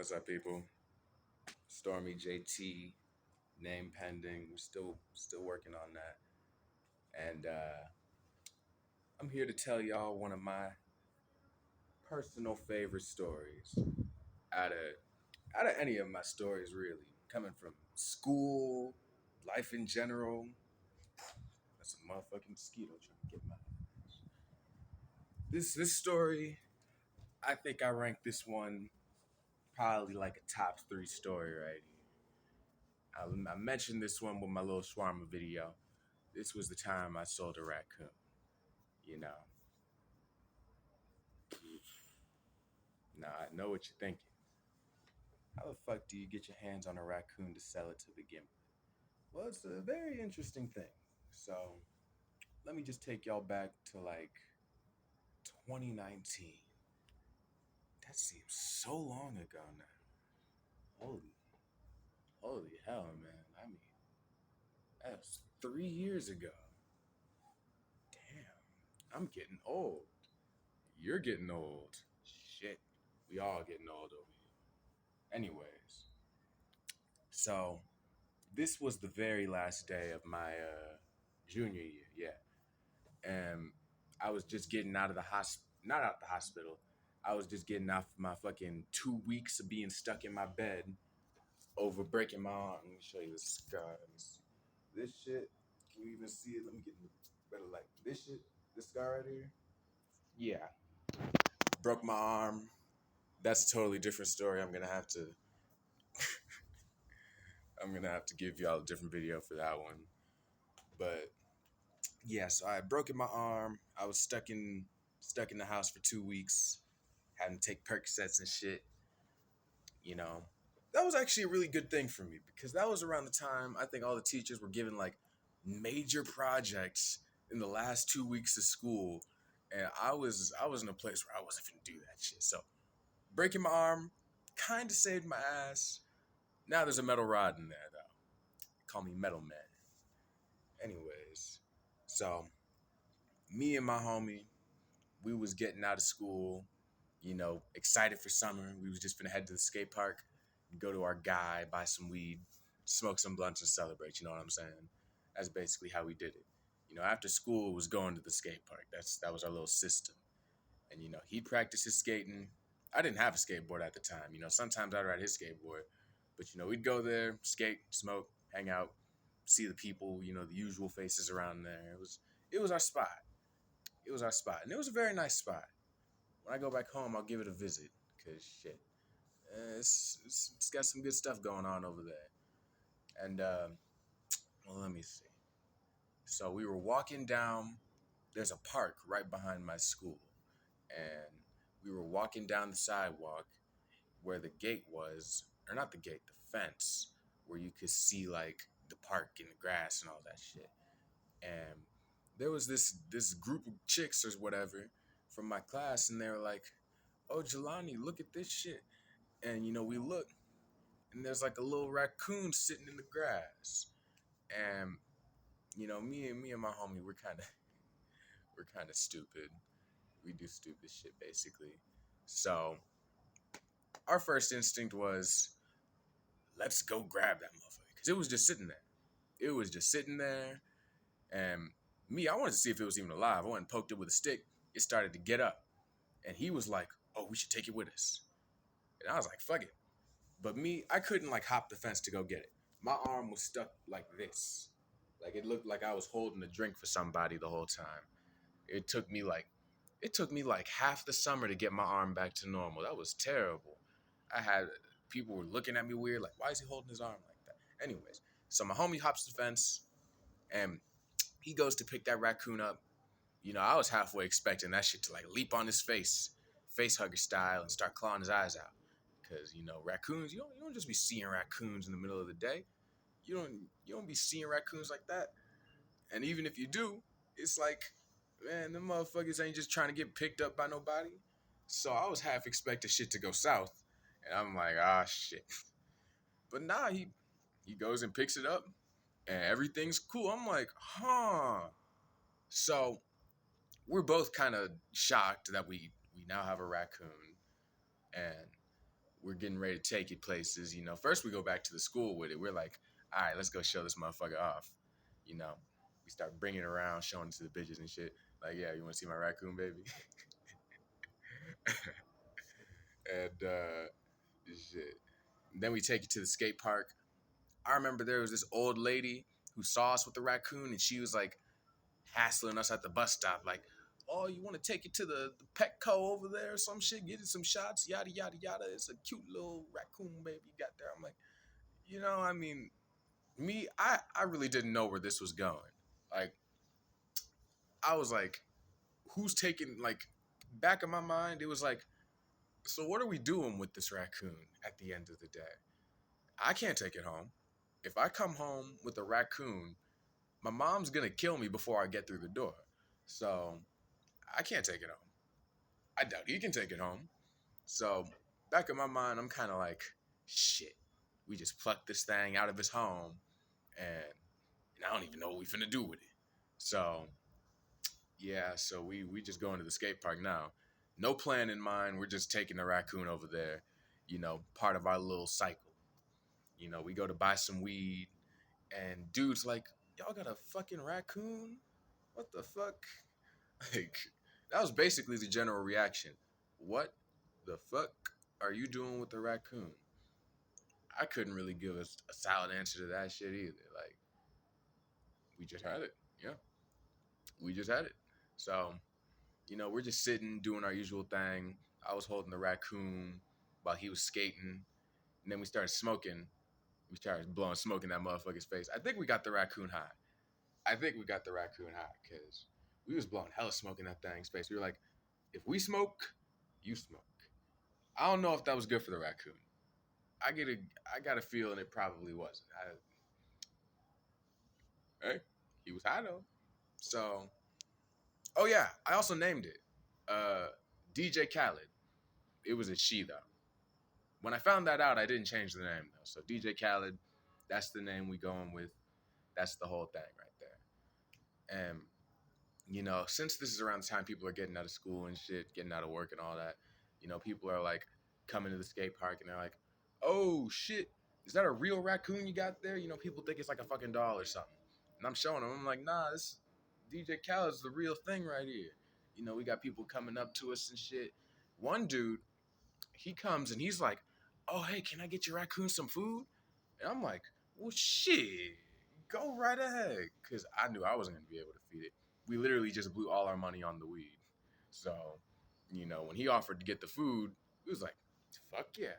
What's up, people? Stormy JT, name pending. We're still working on that, and I'm here to tell y'all one of my personal favorite stories out of any of my stories, really, coming from school, life in general. That's a motherfucking mosquito trying to get my this story. I think I rank this one probably like a top three story right here. I mentioned this one with my little shawarma video. This was the time I sold a raccoon. You know, now I know what you're thinking. How the fuck do you get your hands on a raccoon to sell it to begin with? Well, it's a very interesting thing. So let me just take y'all back to like 2019. That seems so long ago now. Holy, holy hell, man. I mean, that was 3 years ago. Damn, I'm getting old. You're getting old. Shit, we all getting old over here. Anyways, so this was the very last day of my junior year, yeah. And I was just getting out of the hospital, not out the hospital. I was just getting off my fucking 2 weeks of being stuck in my bed over breaking my arm. Let me show you the scar. Let me see. This shit, can you even see it? Let me get better light. This shit, this scar right here. Yeah, broke my arm. That's a totally different story. I'm gonna have to give y'all a different video for that one. But yeah, so I had broken my arm. I was stuck in the house for 2 weeks, having to take Percocets and shit. You know, that was actually a really good thing for me because that was around the time I think all the teachers were given like major projects in the last 2 weeks of school, and I was in a place where I wasn't gonna do that shit. So breaking my arm kind of saved my ass. Now there's a metal rod in there though. Call me Metal Man. Anyways, so me and my homie, we was getting out of school, excited for summer. We was just gonna head to the skate park, go to our guy, buy some weed, smoke some blunts, and celebrate. You know what I'm saying? That's basically how we did it. After school it was going to the skate park. That was our little system. And he'd practice his skating. I didn't have a skateboard at the time. Sometimes I'd ride his skateboard, but we'd go there, skate, smoke, hang out, see the people. The usual faces around there. It was our spot. It was our spot, and it was a very nice spot. When I go back home, I'll give it a visit because shit, it's got some good stuff going on over there. And well, let me see. So we were walking down. There's a park right behind my school, and we were walking down the sidewalk where the gate was, or not the gate, the fence, where you could see like the park and the grass and all that shit. And there was this group of chicks or whatever from my class, and they were like, "Oh, Jelani, look at this shit." And we look, and there's like a little raccoon sitting in the grass. And me and my homie, we're kind of stupid. We do stupid shit basically. So our first instinct was, let's go grab that motherfucker, because it was just sitting there. It was just sitting there, and me, I wanted to see if it was even alive. I went and poked it with a stick. It started to get up, and he was like, "Oh, we should take it with us." And I was like, "Fuck it." But me, I couldn't like hop the fence to go get it. My arm was stuck like this. Like it looked like I was holding a drink for somebody the whole time. It took me like half the summer to get my arm back to normal. That was terrible. I had people were looking at me weird, like, why is he holding his arm like that? Anyways, so my homie hops the fence and he goes to pick that raccoon up. I was halfway expecting that shit to like leap on his face hugger style, and start clawing his eyes out. Because raccoons, you don't just be seeing raccoons in the middle of the day. You don't be seeing raccoons like that. And even if you do, it's like, man, them motherfuckers ain't just trying to get picked up by nobody. So I was half expecting shit to go south, and I'm like, ah, shit. But nah, he goes and picks it up, and everything's cool. I'm like, huh. So we're both kind of shocked that we now have a raccoon, and we're getting ready to take it places. First we go back to the school with it. We're like, all right, let's go show this motherfucker off. You know, we start bringing it around, showing it to the bitches and shit. Like, yeah, you want to see my raccoon, baby? And shit. Then we take it to the skate park. I remember there was this old lady who saw us with the raccoon, and she was like hassling us at the bus stop, like, "Oh, you want to take it to the Petco over there or some shit? Get it some shots, yada yada yada. It's a cute little raccoon baby you got there." I'm like, I mean, I really didn't know where this was going. Like, I was like, who's taking, like, back of my mind, it was like, so what are we doing with this raccoon at the end of the day? I can't take it home. If I come home with a raccoon, my mom's gonna kill me before I get through the door. So I can't take it home. I doubt he can take it home. So back in my mind, I'm kind of like, shit. We just plucked this thing out of his home, and I don't even know what we finna do with it. So yeah, so we just going to the skate park now. No plan in mind. We're just taking the raccoon over there. Part of our little cycle. We go to buy some weed, and dude's like, "Y'all got a fucking raccoon? What the fuck?" Like, that was basically the general reaction. What the fuck are you doing with the raccoon? I couldn't really give a solid answer to that shit either. Like, we just had it. Yeah, we just had it. So, we're just sitting doing our usual thing. I was holding the raccoon while he was skating, and then we started smoking. We started blowing smoke in that motherfucker's face. I think we got the raccoon high. Because we was blowing hella smoke in that thing's face. We were like, if we smoke, you smoke. I don't know if that was good for the raccoon. I got a feeling it probably wasn't. Hey, he was high though. So, oh yeah, I also named it uh, DJ Khaled. It was a she though. When I found that out, I didn't change the name though. So DJ Khaled, that's the name we going with. That's the whole thing right there. And since this is around the time people are getting out of school and shit, getting out of work and all that, people are like coming to the skate park and they're like, "Oh shit, is that a real raccoon you got there?" People think it's like a fucking doll or something. And I'm showing them, I'm like, "Nah, this DJ Khaled's the real thing right here." We got people coming up to us and shit. One dude, he comes and he's like, "Oh, hey, can I get your raccoon some food?" And I'm like, "Well, shit, go right ahead." Because I knew I wasn't going to be able to feed it. We literally just blew all our money on the weed. So, when he offered to get the food, it was like, fuck yeah,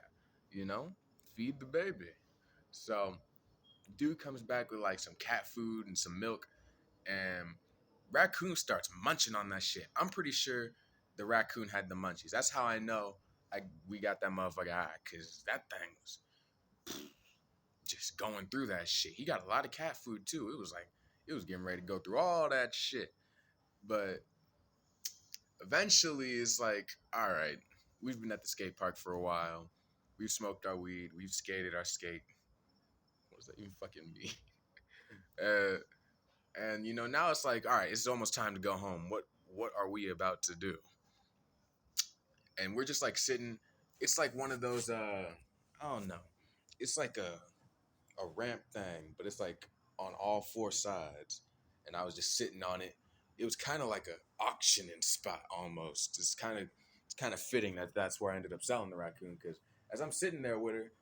feed the baby. So, dude comes back with like some cat food and some milk, and raccoon starts munching on that shit. I'm pretty sure the raccoon had the munchies. That's how I know we got that motherfucker high, because that thing was just going through that shit. He got a lot of cat food too. It was like, it was getting ready to go through all that shit. But eventually it's like, all right, we've been at the skate park for a while. We've smoked our weed. We've skated our skate. What does that even fucking mean? And now it's like, all right, it's almost time to go home. What are we about to do? And we're just like sitting. It's like one of those I don't know. It's like a ramp thing, but it's like on all four sides. And I was just sitting on it. It was kind of like a auctioning spot almost. It's kind of fitting that that's where I ended up selling the raccoon, because as I'm sitting there with her,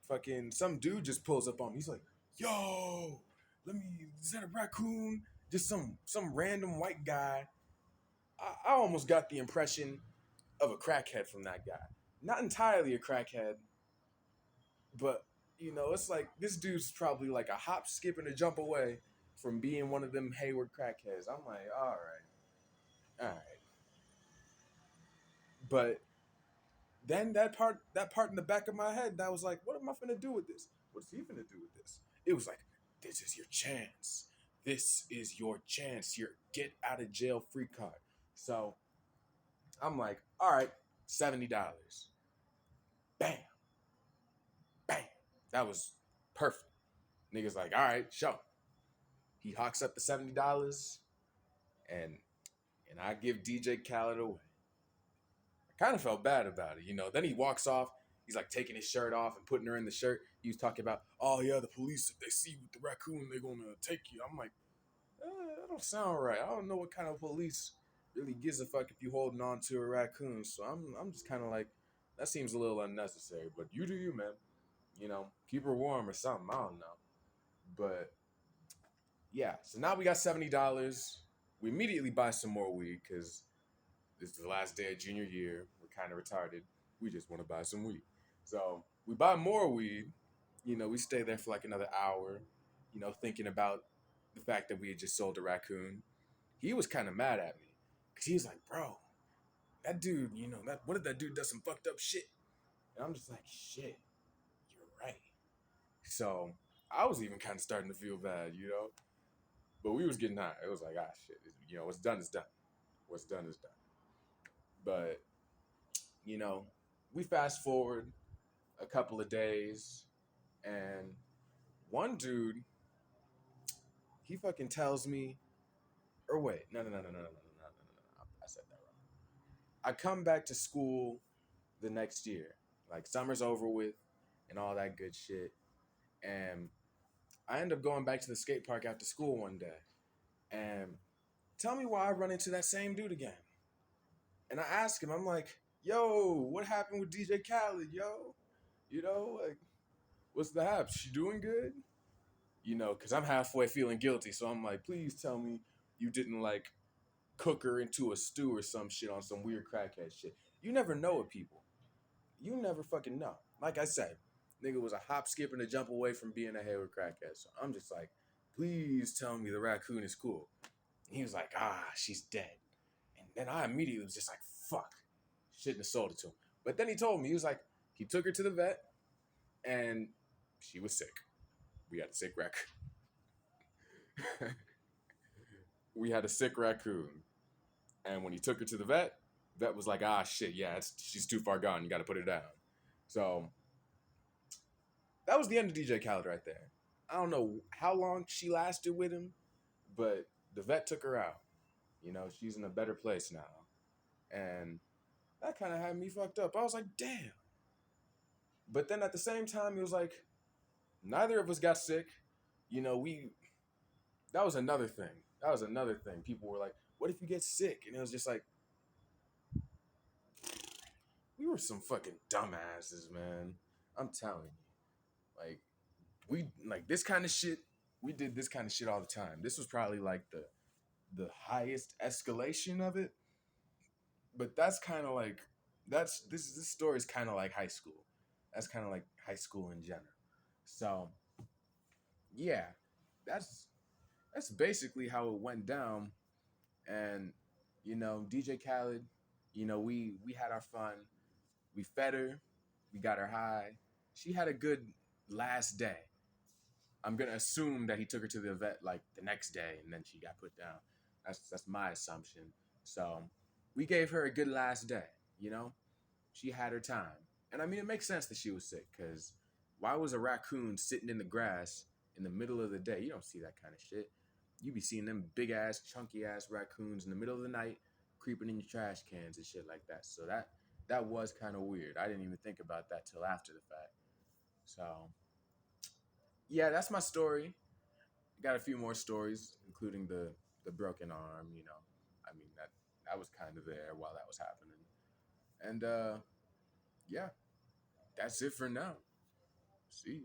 fucking some dude just pulls up on me. He's like, "Yo, is that a raccoon?" Just some random white guy. I almost got the impression of a crackhead from that guy. Not entirely a crackhead, but it's like this dude's probably like a hop, skip, and a jump away from being one of them Hayward crackheads. I'm like, all right. But then that part in the back of my head, that was like, what am I finna do with this? What's he finna do with this? It was like, this is your chance. This is your chance. Your get out of jail free card. So I'm like, all right, $70. Bam. Bam. That was perfect. Niggas like, all right, show. He hawks up the $70, and I give DJ Khaled away. I kind of felt bad about it, you know. Then he walks off. He's like taking his shirt off and putting her in the shirt. He was talking about, oh yeah, the police, if they see you with the raccoon, they're gonna take you. I'm like, that don't sound right. I don't know what kind of police really gives a fuck if you holding on to a raccoon. So I'm just kind of like, that seems a little unnecessary. But you do you, man. You know, keep her warm or something. I don't know. But yeah, so now we got $70. We immediately buy some more weed because this is the last day of junior year. We're kind of retarded. We just want to buy some weed. So we buy more weed. You know, we stay there for like another hour, you know, thinking about the fact that we had just sold a raccoon. He was kind of mad at me because he was like, bro, that dude, you know, that what if that dude does some fucked up shit? And I'm just like, shit, you're right. So I was even kind of starting to feel bad, you know? But we was getting high. It was like, ah, shit. You know, what's done is done. What's done is done. But, you know, we fast forward a couple of days, and one dude, he fucking tells me, or wait, no. I said that wrong. I come back to school the next year. Like, summer's over with and all that good shit. And I end up going back to the skate park after school one day. And tell me why I run into that same dude again. And I ask him, I'm like, yo, what happened with DJ Khaled, yo? You know, like, what's the hap? She doing good? You know, because I'm halfway feeling guilty. So I'm like, please tell me you didn't, like, cook her into a stew or some shit on some weird crackhead shit. You never know with people. You never fucking know. Like I said, nigga was a hop, skip, and a jump away from being a Hayward crackhead. So I'm just like, please tell me the raccoon is cool. And he was like, she's dead. And then I immediately was just like, fuck. Shouldn't have sold it to him. But then he told me, he was like, he took her to the vet and she was sick. We had a sick raccoon. We had a sick raccoon. And when he took her to the vet was like, shit, yeah, she's too far gone. You got to put her down. So that was the end of DJ Khaled right there. I don't know how long she lasted with him, but the vet took her out. You know, she's in a better place now. And that kind of had me fucked up. I was like, damn. But then at the same time, it was like, neither of us got sick. You know, that was another thing. That was another thing. People were like, what if you get sick? And it was just like, we were some fucking dumbasses, man. I'm telling you. Like this kind of shit, we did this kind of shit all the time. This was probably like the highest escalation of it. But that's kind of like this story is kind of like high school. That's kind of like high school in general. So, yeah, that's basically how it went down. And you know, DJ Khaled, you know, we had our fun. We fed her, we got her high. She had a good last day. I'm gonna assume that he took her to the vet like the next day, and then she got put down. That's my assumption. So we gave her a good last day. You know, she had her time, and I mean it makes sense that she was sick because why was a raccoon sitting in the grass in the middle of the day? You don't see that kind of shit. You be seeing them big ass, chunky ass raccoons in the middle of the night creeping in your trash cans and shit like that. So that was kind of weird. I didn't even think about that till after the fact. So yeah, that's my story. Got a few more stories, including the broken arm. You know, I mean that was kind of there while that was happening. And yeah, that's it for now. See ya.